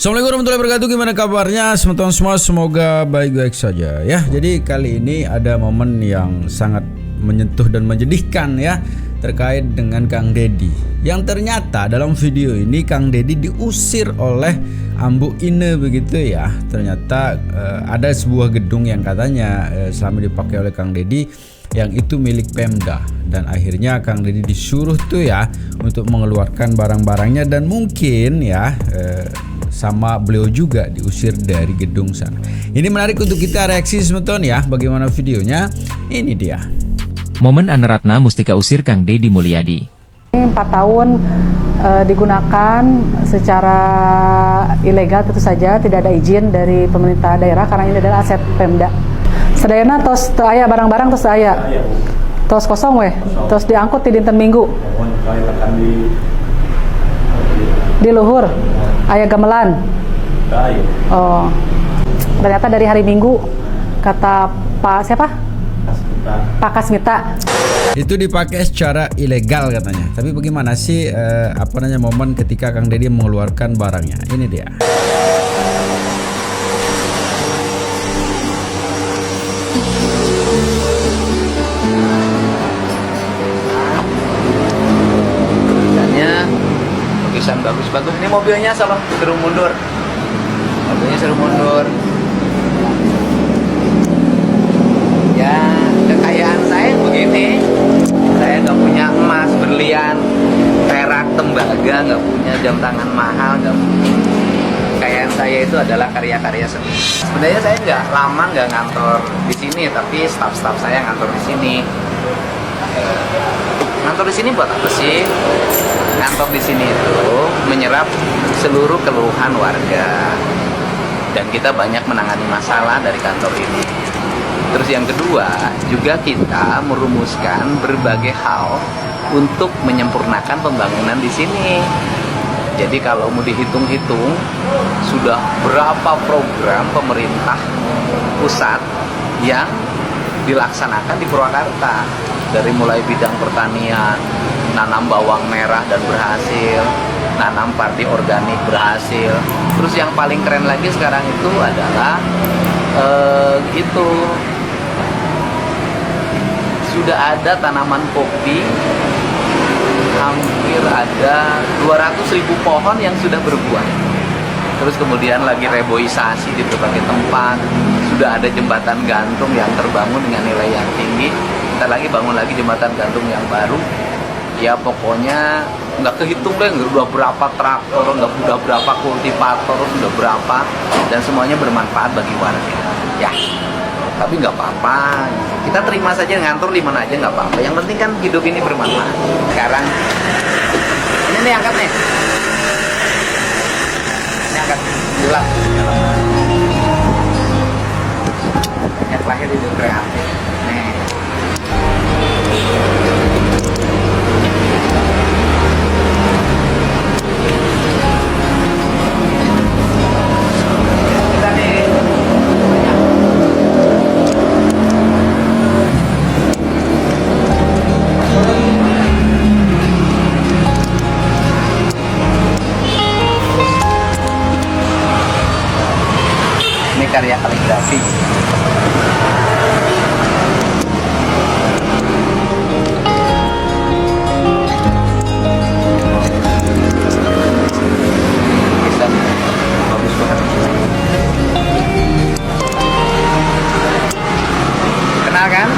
Assalamualaikum warahmatullahi wabarakatuh. Gimana kabarnya teman-teman semua? Semoga baik-baik saja ya. Jadi kali ini ada momen yang sangat menyentuh dan menjadikan ya, terkait dengan Kang Deddy. Yang ternyata dalam video ini Kang Deddy diusir oleh Ambu Ine begitu ya. Ternyata ada sebuah gedung yang katanya selama dipakai oleh Kang Deddy yang itu milik Pemda, dan akhirnya Kang Deddy disuruh tuh ya untuk mengeluarkan barang-barangnya, dan mungkin ya sama beliau juga diusir dari gedung sana. Ini menarik untuk kita reaksi teman-teman ya. Bagaimana videonya? Ini dia. Momen Aneratna Mustika usir Kang Deddy Mulyadi. 4 tahun digunakan secara ilegal, tentu saja tidak ada izin dari pemerintah daerah karena ini adalah aset Pemda. Sedayana tos aya barang-barang tos aya. Tos kosong weh. Tos diangkut di dinten Minggu. Di luhur aya gamelan. Oh. Ternyata dari hari Minggu kata Pak siapa? Pak Kasmita. Itu dipakai secara ilegal katanya. Tapi bagaimana sih momen ketika Kang Deddy mengeluarkan barangnya? Ini dia. Tulisan bagus-bagus. Ini mobilnya sama suruh mundur. Mobilnya suruh mundur. Ya, kekayaan saya begini. Saya nggak punya emas, berlian, perak, tembaga, nggak punya jam tangan mahal, nggak punya. Kekayaan saya itu adalah karya-karya seni. Sebenarnya saya nggak ngantor di sini, tapi staf-staf saya ngantor di sini. Ngantor di sini buat apa sih? Ngantor di sini itu menyerap seluruh keluhan warga, dan kita banyak menangani masalah dari kantor ini. Terus yang kedua, juga kita merumuskan berbagai hal untuk menyempurnakan pembangunan di sini. Jadi kalau mau dihitung-hitung, sudah berapa program pemerintah pusat yang dilaksanakan di Purwakarta. Dari mulai bidang pertanian, nanam bawang merah dan berhasil, nanam padi organik berhasil. Terus yang paling keren lagi sekarang itu adalah sudah ada tanaman kopi, hampir ada 200.000 pohon yang sudah berbuah. Terus kemudian lagi reboisasi di berbagai tempat. Sudah ada jembatan gantung yang terbangun dengan nilai yang tinggi. Kita lagi bangun lagi jembatan gantung yang baru. Ya pokoknya nggak kehitung deh, udah berapa traktor, udah berapa kultivator, sudah berapa, dan semuanya bermanfaat bagi warga. Ya, tapi nggak apa-apa. Kita terima saja, ngantor di mana aja nggak apa-apa. Yang penting kan hidup ini bermanfaat. Sekarang ini nih angkat nih. Ini angkat gelap. Yang lahir hidup kreatif. Nih. Ini karya kaligrafi. Kenal kan?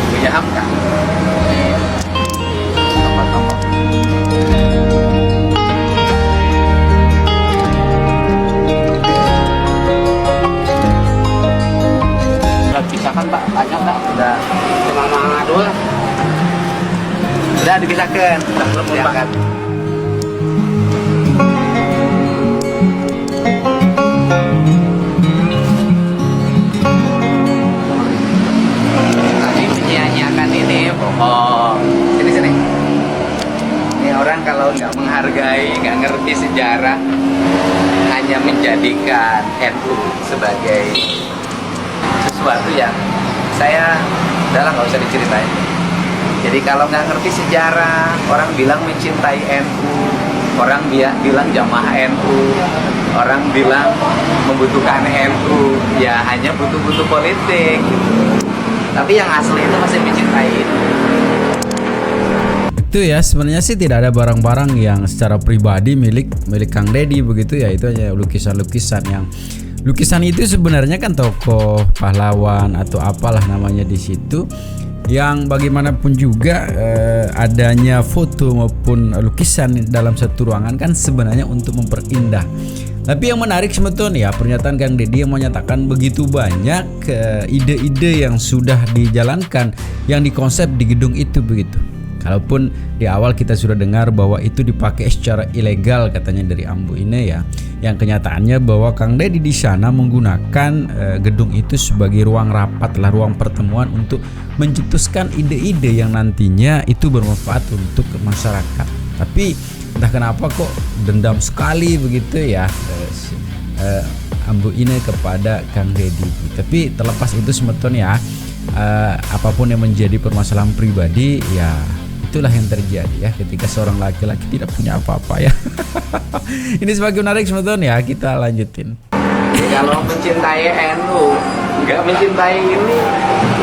Punya Hamka. Tombol-tombol. Udah dipisahkan Pak, banyak Pak. Udah cuma dua. Udah dipisahkan, udah belum diangkat. Sini. Ini orang kalau nggak menghargai, nggak ngerti sejarah, hanya menjadikan NU sebagai sesuatu yang saya udahlah nggak usah diceritain. Jadi kalau nggak ngerti sejarah, orang bilang mencintai NU, Orang bilang jamaah NU, orang bilang membutuhkan NU, ya hanya butuh-butuh politik. Tapi yang asli itu masih mencintai itu. Itu ya, sebenarnya sih tidak ada barang-barang yang secara pribadi milik Kang Deddy begitu ya. Itu hanya lukisan-lukisan yang lukisan itu sebenarnya kan tokoh pahlawan atau apalah namanya di situ, yang bagaimanapun juga adanya foto maupun lukisan dalam satu ruangan kan sebenarnya untuk memperindah. Tapi yang menarik sebetulnya ya pernyataan Kang Deddy yang menyatakan begitu banyak ide-ide yang sudah dijalankan, yang dikonsep di gedung itu begitu. Kalaupun di awal kita sudah dengar bahwa itu dipakai secara ilegal katanya dari Ambu ini ya, yang kenyataannya bahwa Kang Deddy di sana menggunakan gedung itu sebagai ruang rapat lah, ruang pertemuan untuk mencetuskan ide-ide yang nantinya itu bermanfaat untuk masyarakat. Tapi entah kenapa kok dendam sekali begitu ya Ambu ini kepada Kang Deddy. Tapi terlepas itu sebetulnya apapun yang menjadi permasalahan pribadi ya itulah yang terjadi ya ketika seorang laki-laki tidak punya apa-apa ya. Ini semakin menarik sebetulnya, kita lanjutin. Kalau mencintai NU, nggak mencintai ini,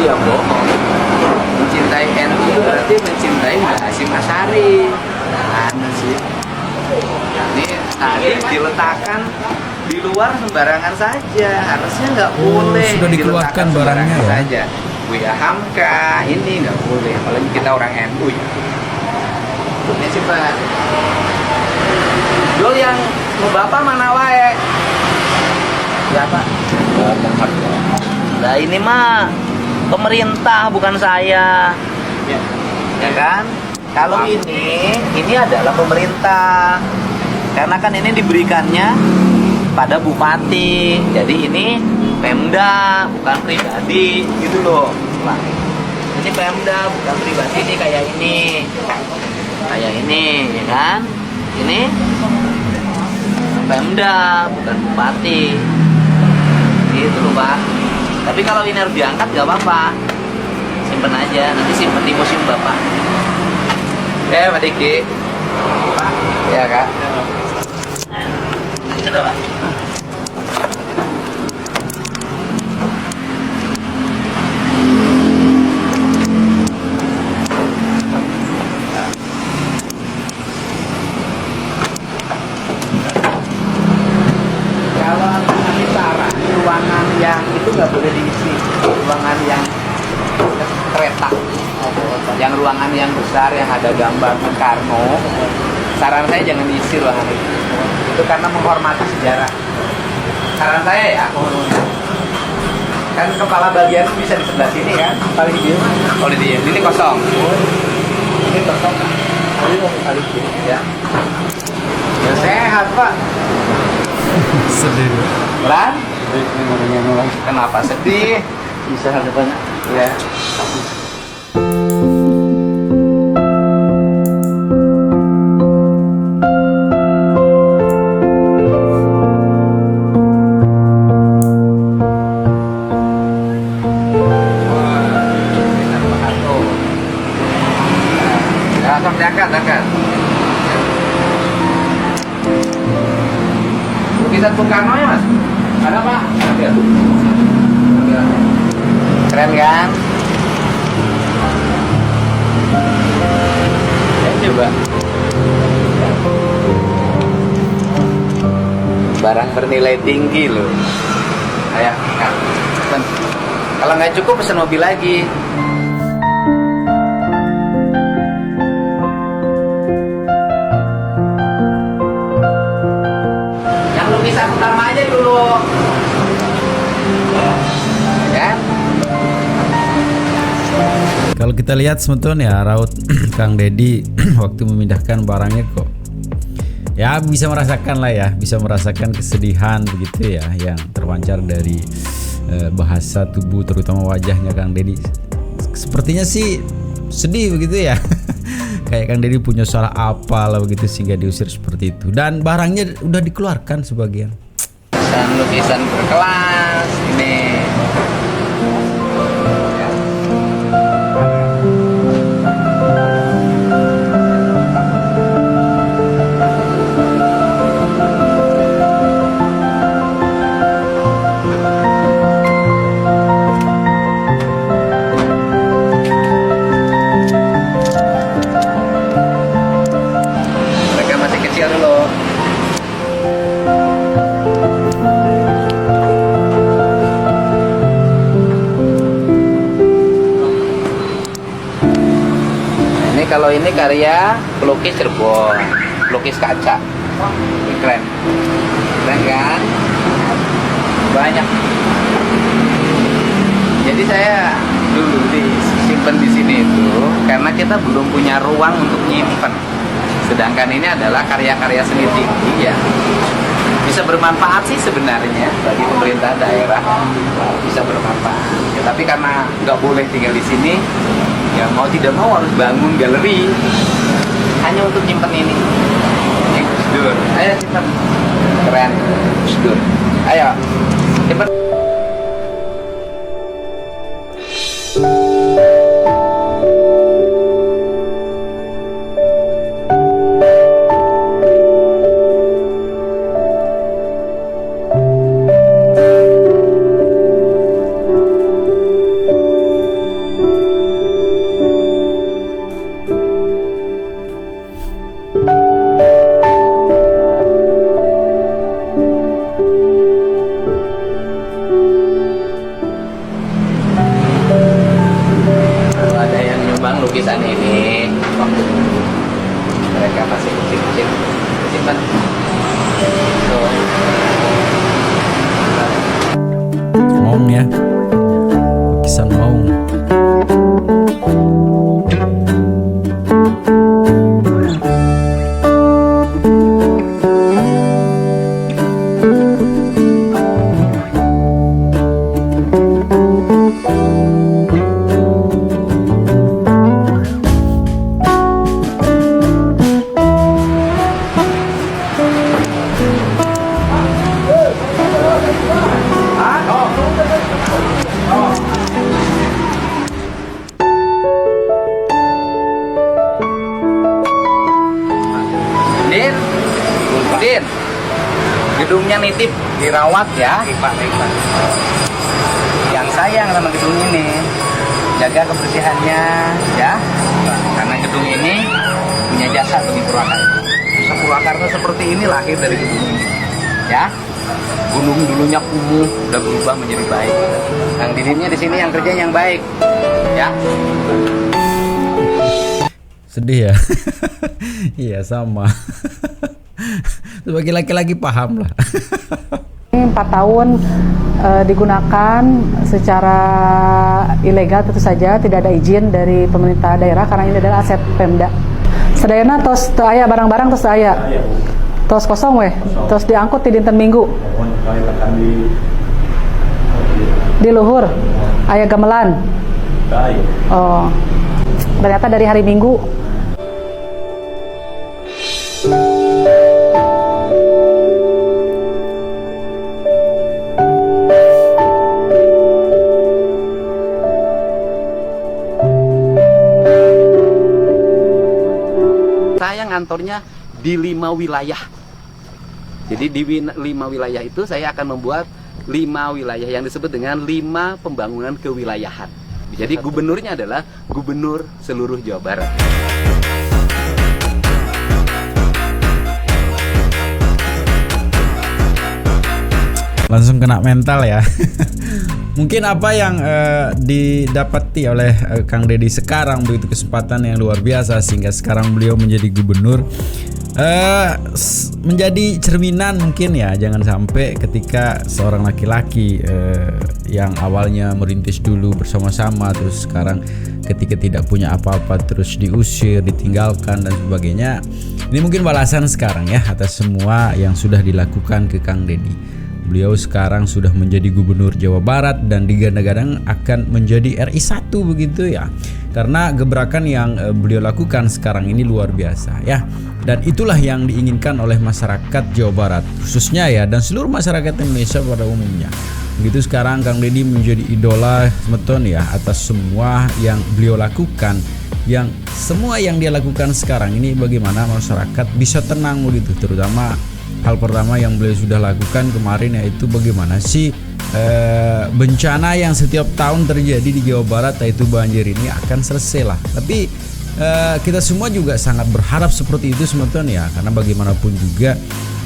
ya bohong. Mencintai NU itu berarti mencintai Mbak Hasyim Asyari. Mana sih? Ini tadi diletakkan di luar sembarangan saja, harusnya nggak boleh. Sudah dikeluarkan barangnya ya. Saja. Buya Hamka ini nggak boleh, apalagi kita orang NU ya. Ini sih Pak. Dul yang mau bapak mana wae? Ya Pak. Nah ini mah pemerintah bukan saya. Ya kan? Kalau ini adalah pemerintah. Karena kan ini diberikannya pada bupati. Jadi ini Pemda bukan pribadi gitu loh. Nah, ini Pemda bukan pribadi, ini kayak ini ya kan, ini Pemda bukan bupati gitu loh Pak. Tapi kalau ini harus diangkat gak apa-apa, simpen aja, nanti simpen di museum Bapak ya Pak Diki ya Kak. Nah, Pak. Ruangan yang itu nggak boleh diisi, ruangan yang kereta, yang ruangan yang besar yang ada gambar Bung Karno, saran saya jangan diisi ruangan itu karena menghormati sejarah. Saran saya ya, kan kepala bagian bisa di sebelah sini kan, paling diem, kalau diem ini kosong, ini kosong, paling diem ya. Ya sehat Pak. Sedih. Lan? Kenapa sedih? Bisa ada banyak. Ya. Langsung diangkat. Lukisan Bung Karno ya Mas? Ada Pak? Ambil. Keren kan? Ya coba. Barang bernilai tinggi loh. Ayo, Kak. Kalau nggak cukup pesen mobil lagi. Lukisan utama aja dulu ya. Kalau kita lihat sebetulnya raut Kang Deddy waktu memindahkan barangnya kok ya bisa merasakan lah ya, bisa merasakan kesedihan begitu ya yang terpancar dari bahasa tubuh terutama wajahnya Kang Deddy. Sepertinya sih sedih begitu ya. Kayak Kang Deddy punya salah apa lah begitu sehingga diusir seperti itu. Dan barangnya udah dikeluarkan sebagian. Lukisan berkelas ini. Kalau ini karya pelukis Cirebon, pelukis kaca. Ini keren. Keren kan? Banyak. Jadi saya dulu disimpan di sini itu karena kita belum punya ruang untuk nyimpen. Sedangkan ini adalah karya-karya seni tinggi ya, bisa bermanfaat sih sebenarnya bagi pemerintah daerah, bisa bermanfaat. Ya, tapi karena nggak boleh tinggal di sini, ya mau tidak mau harus bangun galeri hanya untuk nyimpen ini. Ini Gus Dur, ayo simpen. Keren, Gus Dur. Ayo simpen. Lukisan ini waktu mereka masih kecil-kecil simpan tuh. Maung ya, lukisan maung. Din, gedungnya nitip dirawat ya. Yang sayang sama gedung ini, jaga kebersihannya ya. Karena gedung ini punya jasa bagi Purwakarta. Purwakarta seperti ini lahir dari gedung ini ya. Gunung dulunya kumuh, udah berubah menjadi baik. Yang dirinya di sini yang kerja yang baik ya. Sedih ya. Iya sama. Sebagai laki-laki paham lah. Ini 4 tahun digunakan secara ilegal, tentu saja tidak ada izin dari pemerintah daerah karena ini adalah aset Pemda. Sedayana tos aya barang-barang tos aya. Tos kosong weh, tos diangkut di dinten Minggu. Di luhur aya gamelan. Oh. Ternyata dari hari Minggu. Saya ngantornya di 5 wilayah. Jadi di 5 wilayah itu saya akan membuat 5 wilayah yang disebut dengan 5 pembangunan kewilayahan. Jadi gubernurnya adalah gubernur seluruh Jawa Barat. Langsung kena mental ya. Mungkin apa yang didapati oleh Kang Deddy sekarang begitu kesempatan yang luar biasa sehingga sekarang beliau menjadi gubernur, menjadi cerminan mungkin ya, jangan sampai ketika seorang laki-laki yang awalnya merintis dulu bersama-sama terus sekarang ketika tidak punya apa-apa terus diusir, ditinggalkan dan sebagainya. Ini mungkin balasan sekarang ya atas semua yang sudah dilakukan ke Kang Deddy. Beliau sekarang sudah menjadi gubernur Jawa Barat dan digadang-gadang akan menjadi RI 1 begitu ya. Karena gebrakan yang beliau lakukan sekarang ini luar biasa ya. Dan itulah yang diinginkan oleh masyarakat Jawa Barat khususnya ya, dan seluruh masyarakat Indonesia pada umumnya. Begitu sekarang Kang Deddy menjadi idola semeton ya atas semua yang beliau lakukan. Yang semua yang dia lakukan sekarang ini bagaimana masyarakat bisa tenang begitu, terutama hal pertama yang beliau sudah lakukan kemarin yaitu bagaimana sih bencana yang setiap tahun terjadi di Jawa Barat yaitu banjir ini akan selesai lah. Tapi kita semua juga sangat berharap seperti itu semeton ya, karena bagaimanapun juga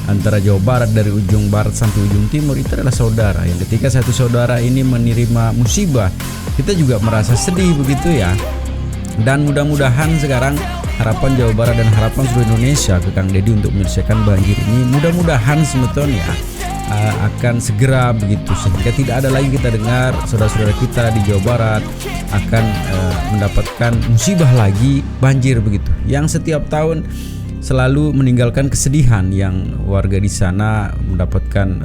antara Jawa Barat dari ujung barat sampai ujung timur itu adalah saudara. Yang ketika satu saudara ini menerima musibah, kita juga merasa sedih begitu ya. Dan mudah-mudahan sekarang harapan Jawa Barat dan harapan seluruh Indonesia ke Kang Deddy untuk menyelesaikan banjir ini mudah-mudahan sebetulnya akan segera begitu, sehingga tidak ada lagi kita dengar saudara-saudara kita di Jawa Barat akan mendapatkan musibah lagi banjir begitu, yang setiap tahun selalu meninggalkan kesedihan, yang warga di sana mendapatkan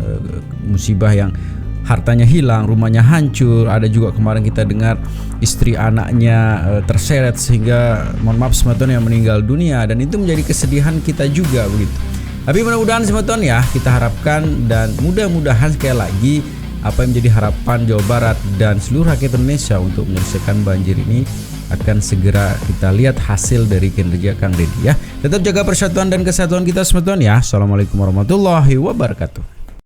musibah yang hartanya hilang, rumahnya hancur. Ada juga kemarin kita dengar istri anaknya terseret sehingga mohon maaf sebetulnya meninggal dunia, dan itu menjadi kesedihan kita juga begitu. Tapi mudah-mudahan sebetulnya ya, kita harapkan dan mudah-mudahan sekali lagi apa yang menjadi harapan Jawa Barat dan seluruh rakyat Indonesia untuk menyelesaikan banjir ini akan segera kita lihat hasil dari kinerja Kang Deddy ya. Tetap jaga persatuan dan kesatuan kita sebetulnya ya. Assalamualaikum warahmatullahi wabarakatuh.